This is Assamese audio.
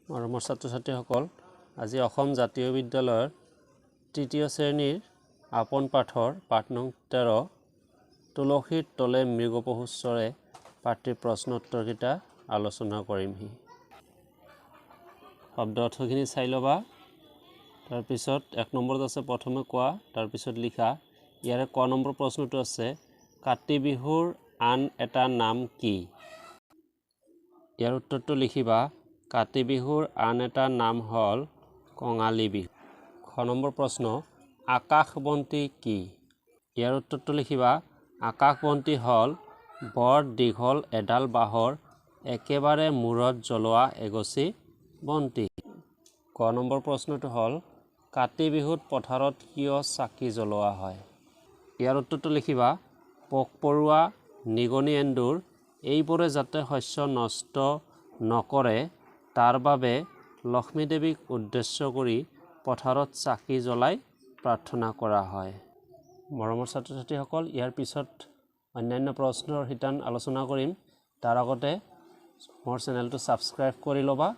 মৰমৰ ছাত্ৰ-ছাত্ৰীসকল, আজি অসম জাতীয় বিদ্যালয়ৰ তৃতীয় শ্ৰেণীৰ আপোন পাঠৰ পাঠ নং 13 তুলসীৰ তলে মৃগপহু চৰে পাঠটিৰ প্ৰশ্ন উত্তৰকেইটা আলোচনা কৰিমহি। শব্দ অৰ্থখিনি চাই ল'বা। তাৰপিছত 1 নম্বৰত আছে প্ৰথমে কোৱা, তাৰপিছত লিখা। ইয়াৰে ক নম্বৰ প্ৰশ্নটো আছে কাতি বিহুৰ আন এটা নাম কি? ইয়াৰ উত্তৰটো লিখিবা। কাতি বিহুৰ আন এটা নাম হ'ল কঙালী বিহু। খ নম্বৰ প্ৰশ্ন আকাশবন্তি কি? ইয়াৰ উত্তৰটো লিখিবা। আকাশবন্তি হ'ল বৰ দীঘল এডাল বাঁহৰ একেবাৰে মূৰত জ্বলোৱা এগছি বন্তি। ক নম্বৰ প্ৰশ্নটো হ'ল কাতি বিহুত পথাৰত কিয় চাকি জ্বলোৱা হয়? ইয়াৰ উত্তৰটো লিখিবা। পোক পৰুৱা, নিগনি এন্দুৰ এইবোৰে যাতে শস্য নষ্ট নকৰে তাৰ বাবে লক্ষ্মী দেৱীক উদ্দেশ্য কৰি পথাৰত চাকি জ্বলাই প্ৰাৰ্থনা কৰা হয়। মৰমৰ ছাত্ৰ-ছাত্ৰীসকল, ইয়াৰ পিছত অন্যান্য প্ৰশ্নৰ শিতান আলোচনা কৰিম। তাৰ আগতে মোৰ চেনেলটো ছাবস্ক্ৰাইব কৰি ল'বা